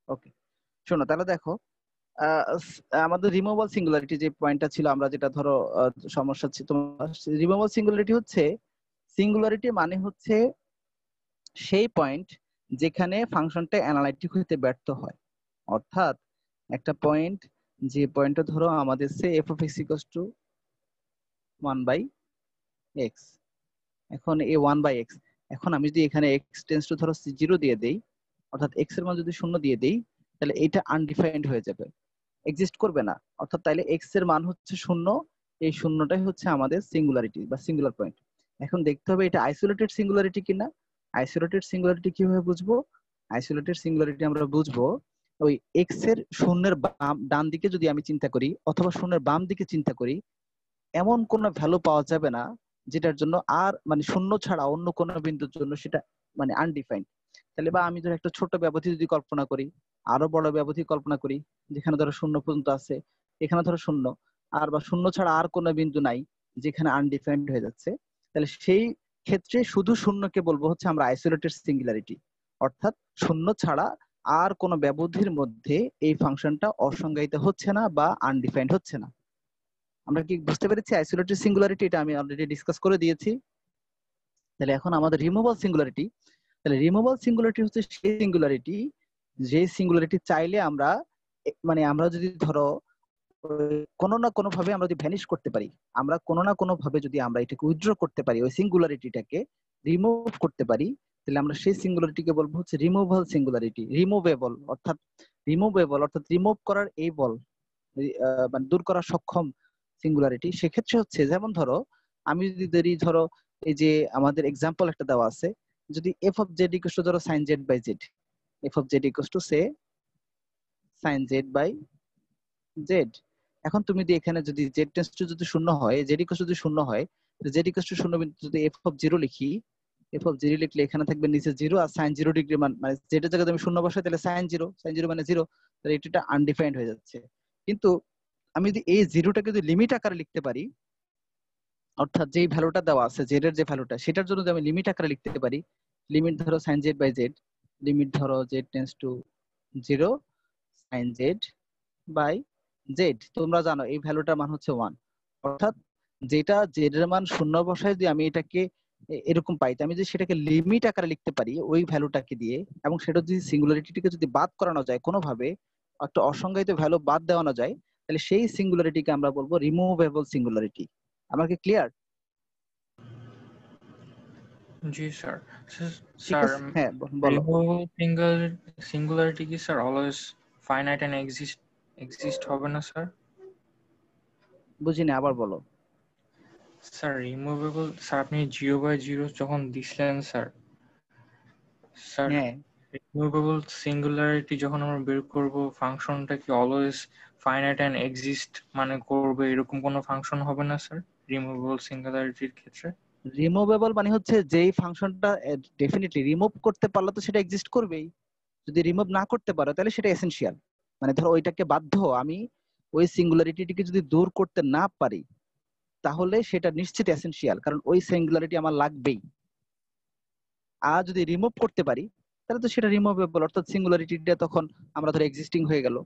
ওকে, শোনো তাহলে দেখো, আমাদের রিমুভাল সিঙ্গুলারিটি যে পয়েন্টটা ছিল, আমরা যেটা ধরো সমস্যা ছিল তোমার, রিমুভাল সিঙ্গুলারিটি হচ্ছে, সিঙ্গুলারিটি মানে হচ্ছে সেই পয়েন্ট যেখানে ফাংশনটা অ্যানালাইটিক হইতে ব্যর্থ হয়। অর্থাৎ একটা পয়েন্ট, যে পয়েন্টটা ধরো আমাদের say f of x equals to 1/x, এখন এই 1/x, এখন আমি যদি এখানে এক্স টেন্স টু ধরো 0 দিয়ে দেই, অর্থাৎ এক্স এর মান যদি 0 দিয়ে দেই, তাহলে এটা আনডিফাইন্ড হয়ে যাবে, এক্সিস্ট করবে না। অর্থাৎ তাইলে এক্স এর মান হচ্ছে 0, এই শূন্যটাই হচ্ছে আমাদের সিঙ্গুলারিটি বা সিঙ্গুলার পয়েন্ট। এখন দেখতে হবে এটা আইসোলেটেড সিঙ্গুলারিটি কিনা। আইসোলেটেড সিঙ্গুলারিটি কিভাবে বুঝবো? আইসোলেটেড সিঙ্গুলারিটি আমরা বুঝবো ওই এক্স এর শূন্যের ডান দিকে যদি আমি চিন্তা করি অথবা শূন্যের বাম দিকে চিন্তা করি, এমন কোনো ভ্যালু পাওয়া যাবে না যেটার জন্য আর মানে শূন্য ছাড়া অন্য কোনো বিন্দুর জন্য সেটা মানে আনডিফাইন্ড। তাহলে বা আমি ধরো একটা ছোট ব্যবধি যদি কল্পনা করি, আরো বড় ব্যবধি কল্পনা করি, যেখানে ধরো 0 পর্যন্ত আছে, এখানে ধরো 0, আর বা 0 ছাড়া আর কোনো বিন্দু নাই যেখানে আনডিফাইন্ড হয়ে যাচ্ছে, তাহলে সেই ক্ষেত্রে শুধু শূন্যকে বলবো হচ্ছে আমরা আইসোলেটেড সিঙ্গুলারিটি। অর্থাৎ 0 ছাড়া আর কোনো ব্যবধির মধ্যে এই ফাংশনটা অসংজ্ঞায়িত হচ্ছে না বা আনডিফাইন্ড হচ্ছে না। আমরা কি বুঝতে পেরেছি আইসোলেটেড সিঙ্গুলারিটি? এটা আমি অলরেডি ডিসকাস করে দিয়েছি। তাহলে এখন আমাদের রিমুভাল সিঙ্গুলারিটি, তাহলে রিমুভাল সিঙ্গুলারিটি হচ্ছে সেই সিঙ্গুলারিটি, যে সিঙ্গুলারিটি চাইলে আমরা মানে আমরা যদি ধরো কোনো না কোনো ভাবে আমরা যদি ভ্যানিশ করতে পারি, আমরা কোনো না কোনো ভাবে যদি আমরা এটাকে উইথড্র করতে পারি, ওই সিঙ্গুলারিটিটাকে রিমুভ করতে পারি, তাহলে আমরা সেই সিঙ্গুলারিটিকে বলবো হচ্ছে রিমুভাল সিঙ্গুলারিটি। রিমুভেবল অর্থাৎ রিমুভ করার এই বল, মানে দূর করা সক্ষম সিঙ্গুলারিটি। সেক্ষেত্রে হচ্ছে যেমন ধরো আমি যদি ধরো এই যে আমাদের এক্সাম্পল একটা দেওয়া আছে, যদি f of z equal to ধরো sine z by z, f of z equal to say sine z by z. এখন তুমি যদি এখানে যদি জেড টেন্স টু যদি 0 হয়, জেড ইকুয়াল টু যদি 0 হয়, জেড ইকুয়াল টু 0 বিন্দু যদি এফ অফ 0 লিখি, এফ অফ 0 লিখলে এখানে থাকবে নিচে 0 আর সাইন 0 ডিগ্রি মান, মানে জেড এর জায়গায় আমি 0 বসাই তাহলে সাইন 0 মানে 0, তাহলে এটা আনডিফাইন্ড হয়ে যাচ্ছে। কিন্তু আমি যদি এই জিরোটাকে যদি লিমিট আকারে লিখতে পারি, অর্থাৎ যেই ভ্যালুটা দেওয়া আছে জেড এর যে ভ্যালুটা, সেটার জন্য যদি আমি লিমিট আকারে লিখতে পারি, লিমিট ধরো sine z by z, limit ধরো z tends to 0 sine z by z, তোমরা জানো এই ভ্যালুটার মান হচ্ছে 1। অর্থাৎ যেটা জেড এর মান 0 বসায় যদি আমি এটাকে এরকম পাই, আমি যদি সেটাকে লিমিট আকারে লিখতে পারি ওই ভ্যালুটাকে দিয়ে, এবং সেটা যদি সিঙ্গুলারিটিকে যদি বাদ করানো যায় কোনোভাবে, একটা অসংজ্ঞায়িত ভ্যালু বাদ দেওয়ানো যায়, তাহলে সেই সিঙ্গুলারিটিকে আমরা বলবো রিমুভেবল সিঙ্গুলারিটি। আমার কি ক্লিয়ার? জি স্যার। ঠিক স্যার, আছে, হ্যাঁ বলো। রিমুভেবল সিঙ্গুলারিটি কি sir always finite and exist হবে না স্যার? বুঝিনি, আবার বলো। স্যার রিমুভেবল, স্যার আপনি 0/0 যখন দিছিলেন স্যার, স্যার হ্যাঁ, রিমুভেবল সিঙ্গুলারিটি যখন আমরা বের করব, ফাংশনটা কি অলওয়েজ ফাইনাইট এন্ড এক্সিস্ট মানে করবে এরকম কোনো ফাংশন হবে না স্যার রিমুভেবল সিঙ্গুলারিটির ক্ষেত্রে? রিমুভেবল মানে হচ্ছে যেই ফাংশনটা ডেফিনেটলি রিমুভ করতে পারলে তো সেটা এক্সিস্ট করবেই, যদি রিমুভ না করতে পারো তাহলে সেটা এসেনশিয়াল। মানে ধরো ওইটাকে বাধ্য আমি ওই সিঙ্গুলারিটিকে যদি দূর করতে না পারি, তাহলে সেটা নিশ্চিত এসেনশিয়াল, কারণ ওই সিঙ্গুলারিটি আমার লাগবেই। আর যদি রিমুভ করতে পারি তাহলে তো সেটা রিমুভেবল, অর্থাৎ সিঙ্গুলারিটিটা তখন আমরা ধরো এক্সিস্টিং হয়ে গেল,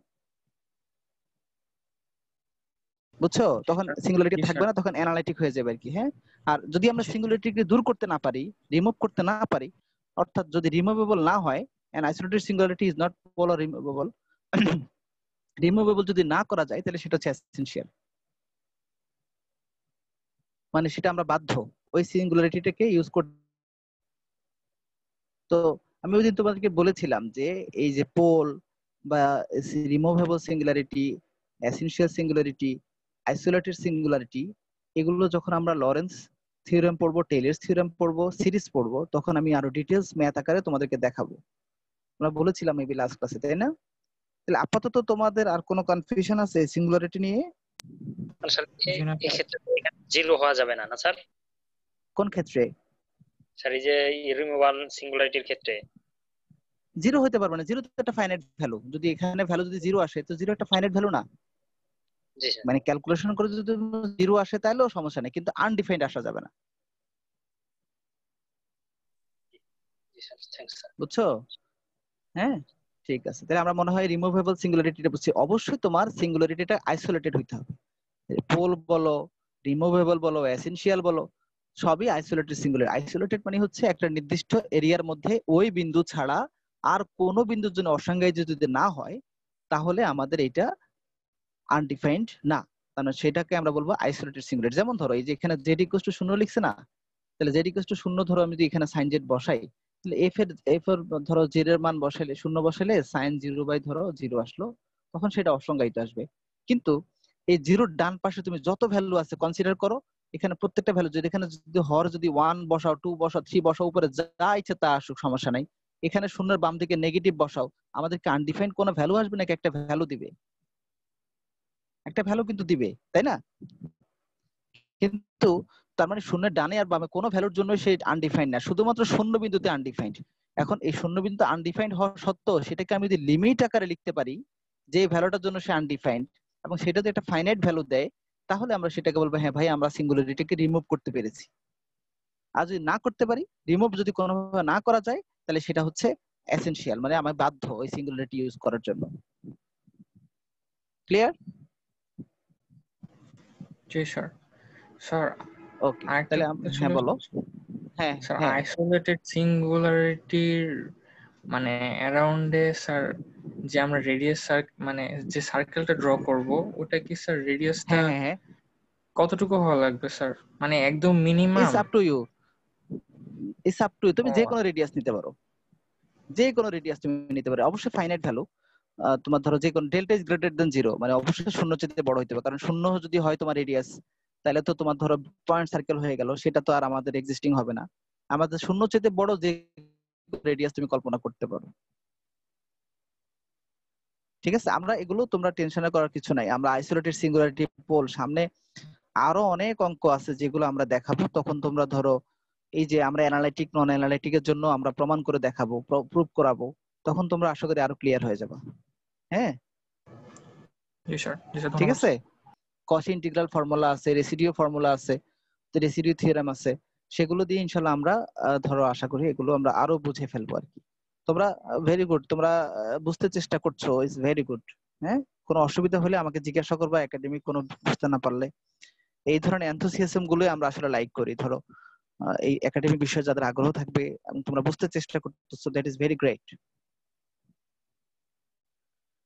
বুঝছো? তখন সিঙ্গুলারিটি জি থাকবে স্যার। না, তখন অ্যানালাইটিক হয়ে যাবে আর কি। হ্যাঁ, আর যদি আমরা জি সিঙ্গুলারিটিকে দূর করতে না পারি, রিমুভ করতে না পারি, অর্থাৎ যদি রিমুভেবল না হয়, an isolated singularity is not polar removable, removable যদি না করা যায় তাহলে সেটা হচ্ছে এসেনশিয়াল, মানে সেটা আমরা বাধ্য ওই সিঙ্গুলারিটিটাকে ইউজ করতে। তো আমি ওই দিন তোমাদেরকে বলেছিলাম যে এই যে পোল বা removable singularity, essential singularity, isolated singularity, এগুলো যখন আমরা লরেন্স থিওরেম পড়বো, টেইলরস থিওরেম পড়বো, সিরিজ পড়বো, তখন আমি আরো ডিটেলস ম্যাথ আকারে তোমাদেরকে দেখাবো। আমরা বলেছিলাম মেবি লাস্ট ক্লাসে, তাই না? তাহলে আপাতত তোমাদের আর কোনো কনফিউশন আছে সিঙ্গুলারিটি নিয়ে? স্যার জি না স্যার। এক্ষেত্রে তো এখানে জিরো হওয়া যাবে না, না স্যার? কোন ক্ষেত্রে? স্যার এই যে রিমুভাল সিঙ্গুলারিটির ক্ষেত্রে জিরো হতে পারবে না, জিরো তো একটা ফাইনাইট ভ্যালু, যদি এখানে ভ্যালু যদি জিরো আসে তো জিরো একটা ফাইনাইট ভ্যালু না। জি স্যার। মানে ক্যালকুলেশন করে যদি জিরো আসে তাহলেও সমস্যা নেই, কিন্তু আনডিফাইন্ড আসা যাবে না, জি স্যার, থ্যাঙ্কস স্যার। বুঝছো? হ্যাঁ, ঠিক আছে, তাহলে আমরা মনে হয় রিমুভেবল সিঙ্গুলারিটিটা বুঝছি। অবশ্যই তোমার সিঙ্গুলারিটিটা আইসোলেটেড হইতে হবে। পোল বলো, রিমুভেবল বলো, এসেনশিয়াল বলো, সবই আইসোলেটেড সিঙ্গুলার। আইসোলেটেড মানে হচ্ছে একটা নির্দিষ্ট এরিয়ার মধ্যে ওই বিন্দু ছাড়া আর কোনো বিন্দুর জন্য অসংজ্ঞায়িত যদি না হয় তাহলে আমাদের এটা আনডিফাইন্ড না, তাহলে সেটাকে আমরা বলবো আইসোলেটেড সিঙ্গুলার। যেমন ধরো এই যে এখানে জেড ইকুয়াল টু 0 লিখছে না, তাহলে জেড ইকুয়াল টু 0 ধরো আমি যদি এখানে সাইন জেড বসাই, তাহলে এফ এর ধরো জেড এর মান বসাইলে 0 বসাইলে সাইন 0 ধরো 0 আসলো, তখন সেটা অসংজ্ঞায়িত আসবে। কিন্তু এই জিরোর ডান পাশে তুমি যত ভ্যালু আছে কনসিডার করো, এখানে প্রত্যেকটা ভ্যালু যদি এখানে যদি হর যদি 1 বসাও, 2 বসাও, 3 বসাও, উপরে যা ইচ্ছে তা আসুক সমস্যা নাই। এখানে শূন্যের বাম দিকে নেগেটিভ বসাও, আমাদেরকে আনডিফাইন্ড কোনো ভ্যালু আসবে নাকি একটা ভ্যালু দিবে? একটা ভ্যালু কিন্তু দিবে, তাই না? কিন্তু তার মানে শূন্যের ডানে আর বামে কোনো ভ্যালুর জন্য সে আনডিফাইন্ড না, শুধুমাত্র শূন্য বিন্দুতে আনডিফাইন্ড। এখন এই শূন্য বিন্দু আনডিফাইন্ড হওয়া সত্ত্বেও সেটাকে আমি যদি লিমিট আকারে লিখতে পারি যে ভ্যালুটার জন্য সে আনডিফাইন্ড, এবং সেটা যদি একটা ফাইনাইট ভ্যালু দেয়, তাহলে আমরা সেটাকে বলবো হ্যাঁ ভাই আমরা সিঙ্গুলারিটিকে রিমুভ করতে পেরেছি। আর যদি না করতে পারি, রিমুভ যদি কোনোভাবে না করা যায়, তাহলে সেটা হচ্ছে এসেনশিয়াল, মানে আমি বাধ্য ওই সিঙ্গুলারিটি ইউজ করার জন্য। ক্লিয়ার? জি স্যার। স্যার ওকে, আরেকটা তাহলে কথা ছিল হ্যাঁ বলো। হ্যাঁ স্যার, হ্যাঁ আইসোলেটেড সিঙ্গুলারিটির মানে অ্যারাউন্ডে স্যার যে আমরা রেডিয়াস মানে যে সার্কেলটা ড্র করব, ওটা কি স্যার রেডিয়াসটা হ্যাঁ হ্যাঁ হ্যাঁ কতটুকু হওয়া লাগবে স্যার? মানে একদম it's minimum? Up to you, it's up to you. তুমি ও যে কোনো রেডিয়াস নিতে পারো, যে কোনো রেডিয়াস তুমি নিতে পারো, অবশ্যই ফাইনাইট ভ্যালু। তোমার ধরো যে কোনো ডেল্টা ইজ গ্রেটার দেন 0, মানে অবশ্যই শূন্য চেয়ে বড় হইতে হবে, কারণ শূন্য যদি হয় তোমার রেডিয়াস, তাহলে তো তোমার ধরো পয়েন্ট সার্কেল হয়ে গেল, সেটা তো আর আমাদের এক্সিস্টিং হবে না। আমাদের শূন্য চেয়ে বড় যে রেডিয়াস তুমি কল্পনা করতে পারো। ঠিক আছে, আমরা এগুলো তোমরা টেনশনে করার কিছু নাই। আমরা আইসোলেটেড সিঙ্গুলারিটি, পোল, সামনে আরো অনেক অঙ্ক আছে যেগুলো আমরা দেখাবো, তখন তোমরা ধরো এই যে আমরা অ্যানালাইটিক নন অ্যানালাইটিকের জন্য আমরা প্রমাণ করে দেখাবো, প্রুফ করাবো, তখন তোমরা আশা করি আরো ক্লিয়ার হয়ে যাবে। হ্যাঁ জি স্যার, জি স্যার, ঠিক ধন্যবাদ। আছে, কসি ইন্টিগ্রাল ফর্মুলা আছে, রেসিডিউ ফর্মুলা আছে, রেসিডিউ থিওরেম আছে, সেগুলো দিয়ে ইনশাআল্লাহ আমরা ধরো আশা করি এগুলো আমরা আরো বুঝে ফেলবো আর কি। তোমরা ভেরি গুড, তোমরা বুঝতে চেষ্টা করছো, ইজ ভেরি গুড। হ্যাঁ, কোনো অসুবিধা হলে আমাকে জিজ্ঞাসা করবা, একাডেমিক কোনো বুঝতে না পারলে। এই ধরনের এনথুসিয়াজম গুলো আমরা আসলে লাইক করি। ধরো এই একাডেমিক বিষয়ে যাদের আগ্রহ থাকবে এবং তোমরা বুঝতে চেষ্টা করতেছো, that is very great.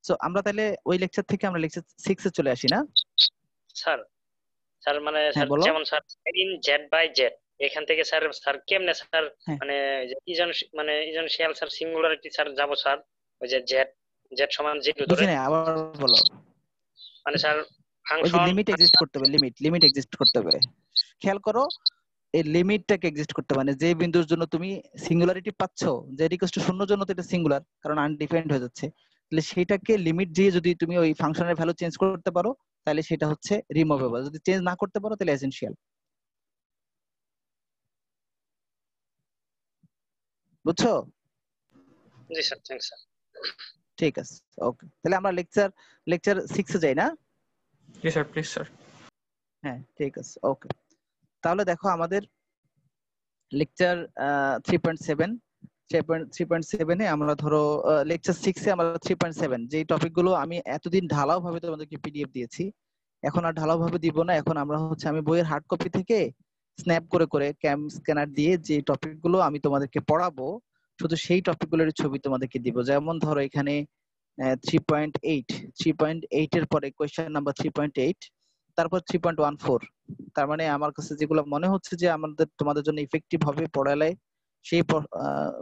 So আমরা তাহলে ওই লেকচার থেকে আমরা লেকচার 6 এ চলে আসি না? স্যার স্যার মানে হ্যাঁ স্যার বলো। যেমন sir in z by z, এখান থেকে স্যার স্যার কেমনে স্যার হ্যাঁ মানে ইজন মানে ইজেনশিয়াল স্যার সিঙ্গুলারিটি স্যার যাবো স্যার, ওই যে জেড জেড সমান জিরো ধরে, বুঝি না, আবার বলো। মানে স্যার ওই যে ফাংশন লিমিট এক্সিস্ট করতে হবে, লিমিট এক্সিস্ট করতে হবে। খেয়াল করো, এই লিমিটটাকে এক্সিস্ট করতে মানে যে বিন্দুর জন্য তুমি সিঙ্গুলারিটি পাচ্ছো, যে ইকুয়াল টু 0 জন্য তো এটা সিঙ্গুলার, কারণ আনডিফাইন্ড হয়ে যাচ্ছে, তাহলে সেটাকে লিমিট দিয়ে যদি তুমি ওই ফাংশনের ভ্যালু চেঞ্জ করতে পারো, তাহলে সেটা হচ্ছে রিমুভেবল। যদি চেঞ্জ না করতে পারো তাহলে এসেনশিয়াল। বুঝছো? জি স্যার, থ্যাংকস স্যার। ঠিক আছে, ওকে, তাহলে আমরা লেকচার 6 এ যাই না? জি স্যার, প্লিজ স্যার। হ্যাঁ ঠিক আছে, ওকে। তাহলে দেখো আমাদের লেকচার 3.7 এ আমরা ধরো লেকচার 6 এ আমরা 3.7 যে টপিকগুলো আমি এতদিন ঢালাও ভাবে তোমাদেরকে পিডিএফ দিয়েছি, এখন আর ঢালাও ভাবে দিব না। এখন আমরা হচ্ছে আমি বইয়ের হার্ড কপি থেকে স্ন্যাপ করে করে ক্যাম স্ক্যানার দিয়ে যে টপিকগুলো আমি তোমাদেরকে পড়াবো, শুধু সেই টপিকগুলোর ছবি তোমাদেরকে দিব। যেমন ধরো এখানে 3.8 এর পরে কোয়েশ্চেন নাম্বার 3.8, তারপর 3.14। তার মানে আমার কাছে যেগুলো মনে হচ্ছে যে আমাদের তোমাদের জন্য ইফেক্টিভ হবে পড়ালে, সেই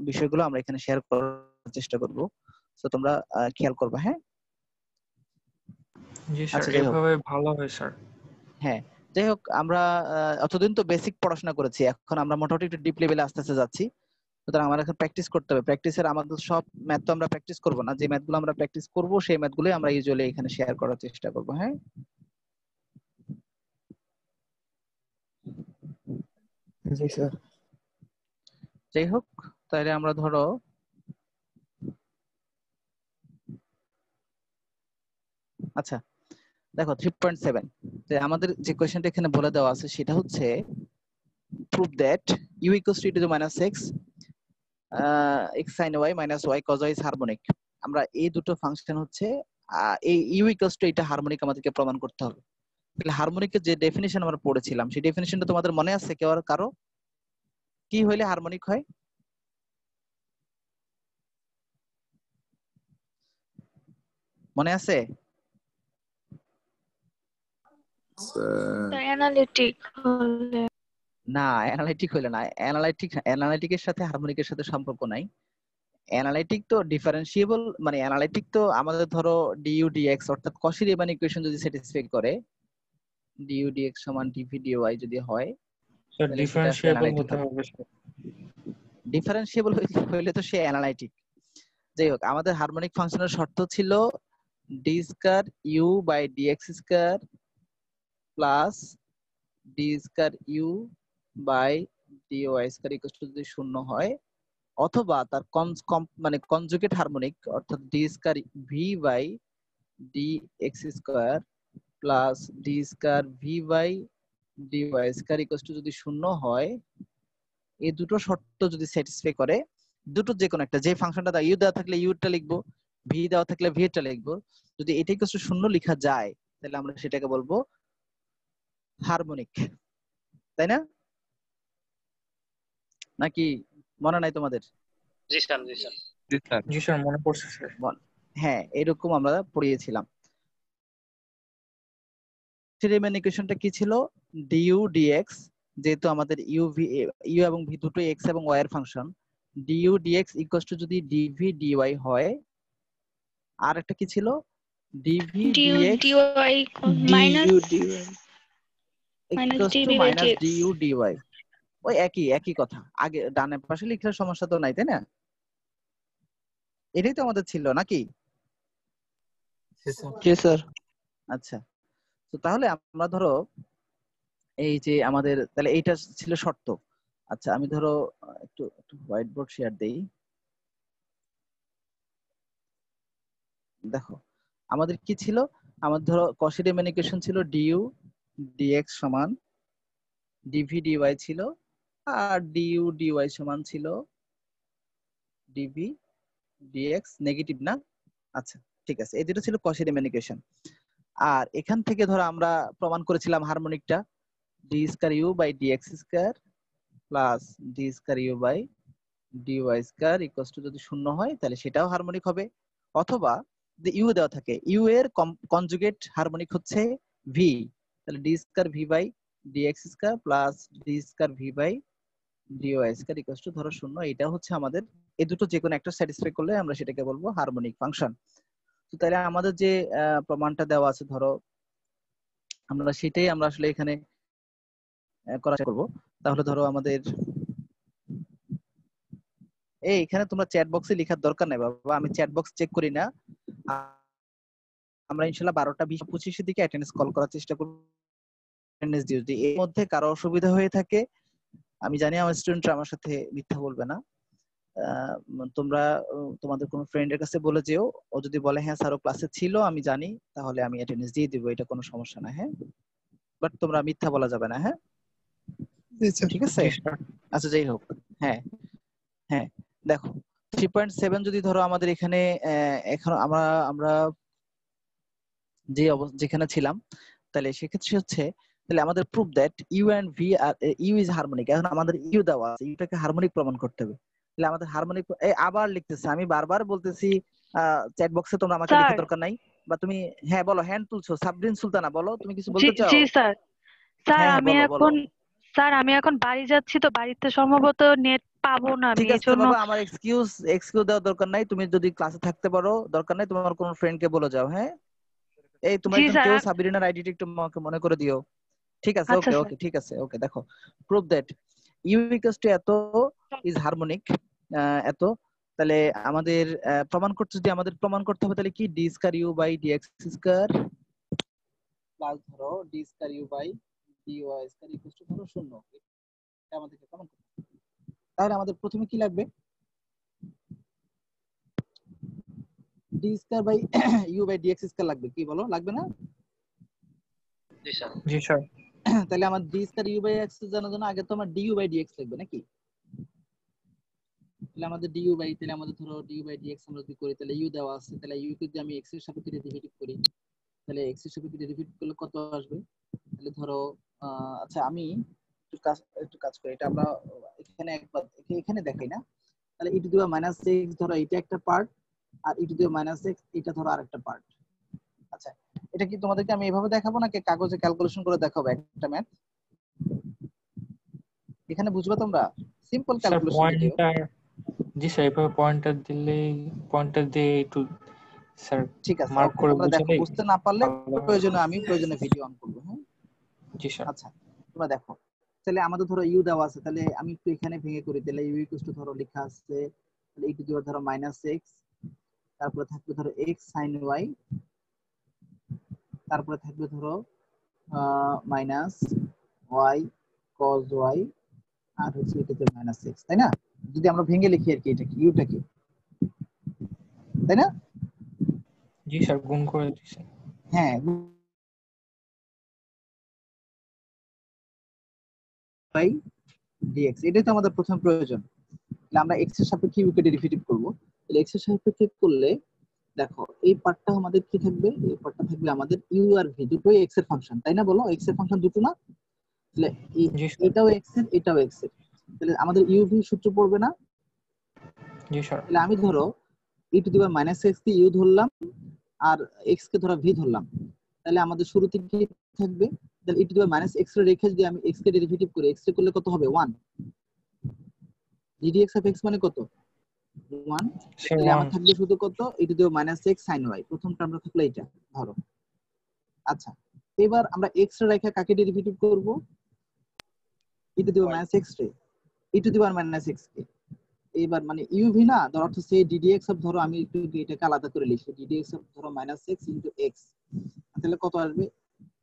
বিষয়গুলো আমরা এখানে শেয়ার করার চেষ্টা করব। তো তোমরা খেয়াল করবে। হ্যাঁ জি স্যার, আচ্ছা যাই হোক, এভাবে ভালো হয় স্যার। হ্যাঁ যাই হোক, আমরা অতদিন তো বেসিক পড়াশোনা করেছি, এখন আমরা মোটামুটি একটু ডিপ লেভেলে আস্তে আস্তে যাচ্ছি। সুতরাং আমার এখন প্র্যাকটিস করতে হবে। প্র্যাকটিসের আমাদের সব ম্যাথ তো আমরা প্র্যাকটিস করব না, যে ম্যাথগুলো আমরা প্র্যাকটিস করব সেই ম্যাথগুলোই আমরা ইউজুয়ালি এখানে শেয়ার করার চেষ্টা করব। হ্যাঁ জি স্যার। যাই হোক, তাহলে আমরা ধরো আচ্ছা দেখো 3.7 যে আমাদের যে কোয়েশ্চেনটা এখানে বলে দেওয়া আছে সেটা হচ্ছে prove that u equals to e to the minus x x sin y minus y cos y is harmonic. আমরা এই দুটো ফাংশন হচ্ছে এই ইউ ইকুয়ালস টু এটা হারমোনিক আমাদেরকে প্রমাণ করতে হবে। তাহলে হারমোনিকের যে ডেফিনিশন আমরা পড়েছিলাম সেই ডেফিনিশনটা তোমাদের মনে আছে কেউ আর কারো? কি হইলে হারমোনিক হয়? মনে আছে? অ্যানালিটিক হলে না, অ্যানালাইটিক হইলে না। অ্যানালাইটিকের সাথে হারমোনিকের সাথে সম্পর্ক নাই। অ্যানালাইটিক তো ডিফারেন্সিয়েবল, মানে অ্যানালাইটিক তো আমাদের ধরো ডিইউ ডিএক্স অর্থাৎ কশি রিমান ইকুয়েশন যদি স্যাটিসফাই করে, ডিইউ ডিএক্স সমান ডিভি ডিওয়াই যদি হয়, স্যার তাহলে সেটা আসলে ডিফারেন্সিয়েবল অ্যানালাইটিক হতে হবে। হবে স্যার। ডিফারেন্সিয়েবল হইলে তো সে অ্যানালাইটিক। যাই হোক, আমাদের হারমোনিক ফাংশনের শর্ত ছিল d square u by d x square plus d square u by d y square equal to যদি শূন্য হয়, অথবা তার মানে কনজুগেট হারমোনিক অর্থাৎ d square v by d x square plus d square v by d y square equal to যদি শূন্য হয়, এই দুটো শর্ত যদি স্যাটিসফাই করে, দুটো যে কোনো একটা, যে ফাংশনটা ইউ দেওয়া থাকলে ইউটা লিখবো, ভি দেওয়া থাকলে ভি টা লিখবো, যদি এটা ইকুয়াল টু শূন্য লেখা যায় তাহলে আমরা সেটাকে বলবো হারমোনিক। তাই না? নাকি মনে নাই তোমাদের? জি স্যার, জি স্যার। জি স্যার, মনে পড়ছে স্যার। হ্যাঁ, এরকম আমরা পড়িয়েছিলাম। রিমান ইকুয়েশনটা কি ছিল? ডিইউ ডিএক্স, যেহেতু আমাদের ইউ এবং ভি দুটোই এক্স এবং ওয়াই এর function, d u d x equal to যদি ডিভি ডিওয়াই হয়, আর একটা কি ছিল? D v d u d x d y minus equal to d v by minus d x. D u d y. ওই একই কথা, আগে ডানের পাশে লিখলে সমস্যা তো নাই, তাই না? এটাই তো আমাদের ছিল নাকি? জি স্যার। আচ্ছা, তো তাহলে আমরা ধরো এই যে আমাদের তাহলে এইটা ছিল শর্ত। আচ্ছা, আমি ধরো একটু হোয়াইট বোর্ড শেয়ার দেই। দেখো আমাদের কি ছিল, আমাদের ধরো কশি রিমান ইকুয়েশন ছিল ডিইউ ডিএক্স সমান ডিভি ডিওয়াই ছিল, আর ডিইউ ডিওয়াই সমান ছিল ডিভি ডিএক্স নেগেটিভ না? আচ্ছা ঠিক আছে, এই দুটো ছিল কশি রিমান ইকুয়েশন। আর এখান থেকে ধরো আমরা প্রমাণ করেছিলাম হারমোনিকটা d square u by d x square plus d square u by d y square equal to যদি শূন্য হয় তাহলে সেটাও হারমোনিক হবে। অথবা যদি ইউ দেওয়া থাকে, ইউ এর কনজুগেট হারমোনিক হচ্ছে ভি, তাহলে d square v by d x square plus d square v by d y square equal to ধরো শূন্য। এটা হচ্ছে আমাদের, এই দুটো যে কোনো একটা স্যাটিসফাই করলে আমরা সেটাকে বলবো হারমোনিক ফাংশন। তো তাহলে আমাদের যে প্রমাণটা দেওয়া আছে ধরো, আমরা সেটাই আমরা আসলে এখানে করার চেষ্টা করব। তাহলে ধরো আমাদের এখানে তোমরা চ্যাট বক্সে লেখার দরকার নাই বাবা, আমি চ্যাট বক্স চেক করি না। আমরা ইনশাআল্লাহ 12টা 20-25 এর দিকে অ্যাটেন্ডেন্স কল করার চেষ্টা করব। অ্যাটেন্ডেন্স দিও, যদি এর মধ্যে কারো অসুবিধা হয়ে থাকে, আমি জানি আমার স্টুডেন্টরা আমার সাথে মিথ্যা বলবে না, তোমরা তোমাদের কোনো ফ্রেন্ডের কাছে বলে যেও, ও যদি বলে হ্যাঁ স্যার ও ক্লাসে ছিল আমি জানি, তাহলে আমি অ্যাটেন্ডেন্স দিয়ে দিব, এটা কোনো সমস্যা না। হ্যাঁ, বাট তোমরা মিথ্যা বলা যাবে না। হ্যাঁ ঠিক আছে? আচ্ছা যাই হোক, হ্যাঁ হ্যাঁ দেখো 3.7 যদি ধরো আমাদের এখানে এখন আমরা যেখানে ছিলাম, তাহলে সেক্ষেত্রে হচ্ছে তাহলে আমাদের proof that u and v আর ইউ ইজ হারমোনিক। এখন আমাদের ইউ দেওয়া আছে, ইউটাকে হারমোনিক প্রমাণ করতে হবে। তাহলে আমাদের হারমোনিক আবার লিখতেছে, আমি বারবার বলতেছি চ্যাট বক্সে তোমরা আমাকে লেখার দরকার নাই, বা তুমি হ্যাঁ বলো, হ্যান্ড তুলছো, সাবরিন সুলতানা বলো, তুমি কিছু বলতে চাও? জি স্যার। স্যার হ্যাঁ আমি বলো বলো। আমি এখন বাড়ি যাচ্ছি, তো বাড়িতে সম্ভবত নেট পাবো না, আমি ঠিক আছে এজন্য। বাবা, আমার এক্সকিউজ দেওয়ার দরকার নাই, তুমি যদি ক্লাসে থাকতে পারো দরকার নাই, তোমার কোন ফ্রেন্ডকে বলে যাও। হ্যাঁ, এই তোমার জি একজন স্যার। কেউ সাবিরিনার আইডিটা একটু আমাকে মনে করে দিও। ঠিক আছে, আচ্ছা ওকে স্যার। ওকে ঠিক আছে, ওকে দেখো proof that u equals to এত ইজ হারমোনিক, এত, তাহলে আমাদের প্রমাণ করতে, যদি আমাদের প্রমাণ করতে হবে তাহলে কি d square u by d x square plus ধরো d square u by d y square equals to ধরো শূন্য, এটা আমাদেরকে প্রমাণ করতে হবে। তাহলে আমাদের প্রথমে কি লাগবে? D square by u by d x square লাগবে, কি বলো, লাগবে না? জি স্যার। জি স্যার। তাহলে আমার d square u by x জানার জন্য আগে তো আমার ডিইউ বাই ডিএক্স লাগবে নাকি? তাহলে আমাদের ডিইউ বাই, তাহলে আমাদের ধরো ডিইউ বাই ডিএক্স আমরা যদি করি তাহলে ইউ দেওয়া আছে, তাহলে ইউ কে যদি আমি এক্স এর সাপেক্ষে ডেরিভেটিভ করি তাহলে এক্স এর সাপেক্ষে ডেরিভেটিভ করলে কত আসবে? তাহলে ধরো আচ্ছা আমি একটু কাজ করি, এটা আমরা এখানে একবার এখানে দেখাই না। তাহলে e to the power minus x ধরো এটা একটা পার্ট, আর e to the power minus x এটা ধরো আরেকটা পার্ট। আচ্ছা এটা কি তোমাদেরকে আমি এভাবে দেখাবো নাকি কাগজে ক্যালকুলেশন করে দেখাবো একটা ম্যাথ? এখানে বুঝবে তোমরা সিম্পল স্যার ক্যালকুলেশন যদিও। পয়েন্টার, জি স্যার এভাবে পয়েন্টার দিয়ে একটু স্যার ঠিক আছে মার্ক ওকে, করে তোমরা দেখো বুঝালেই বুঝতে না পারলে ভালো হয়। প্রয়োজনে ভিডিও অন করবো। হ্যাঁ জি স্যার। আচ্ছা তোমরা দেখো, তাহলে আমাদের ধরো ইউ দেওয়া আছে, তাহলে আমি একটু এখানে ভেঙে করি। তাহলে ইউ ইকুয়াল টু ধরো লেখা আছে তাহলে ই টু দি পাওয়ার ধরো মাইনাস এক্স, তারপরে থাকবে ধরো এক্স সাইন ওয়াই, তারপরে থাকবে ধরো মাইনাস ওয়াই কজ ওয়াই, আর হচ্ছে এটাতে মাইনাস এক্স, তাই না? যদি আমরা ভেঙে লিখি আর কি এটাকে ইউটাকে, তাই না? জি স্যার গুণ করে দিচ্ছেন। হ্যাঁ বাই ডিএক্স, এটাই তো আমাদের প্রথম প্রয়োজন। তাহলে আমরা এক্স এর সাপেক্ষে ইউ কে ডেরিভেটিভ করব। তাহলে এক্স এর সাপেক্ষে করলে দেখো এই পার্টটা আমাদের কি থাকবে, এই পার্টটা থাকবে আমাদের ইউ আর ভি দুটোই এক্স এর ফাংশন, তাই না? বলো এক্স এর ফাংশন দুটো না? তাহলে জি স্যার। এটাও এক্স এর এটাও এক্স এর, তাহলে আমাদের ইউ ভি সূত্র পড়বে না? জি স্যার। তাহলে আমি ধরো e to the power minus x কে ইউ ধরলাম আর এক্স কে ধরো ভি ধরলাম, তাহলে আমাদের শুরুতে কি থাকবে? তাহলে e to the power minus x এর রেখে যদি আমি এক্স কে ডেরিভেটিভ করি, এক্স এর করলে কত হবে? 1। ddx অফ এক্স মানে কত? 1। স্যার তাহলে আমার 1। থাকবে শুধু কত? E to the power minus x sine y, প্রথম টার্মটা থাকলো এটা ধরো। আচ্ছা এবার আমরা এক্স এর রেখে কাকে ডেরিভেটিভ করব? E to the power minus x রে, e to the power minus x কে। এবার মানে ইউভি না, ধর অর্থ সেই ডিডিএক্স অফ ধরো আমি একটু এটাকে আলাদা করে লিখি, ডিডিএক্স অফ ধরো মাইনাস এক্স ইন্টু এক্স, তাহলে কত আসবে?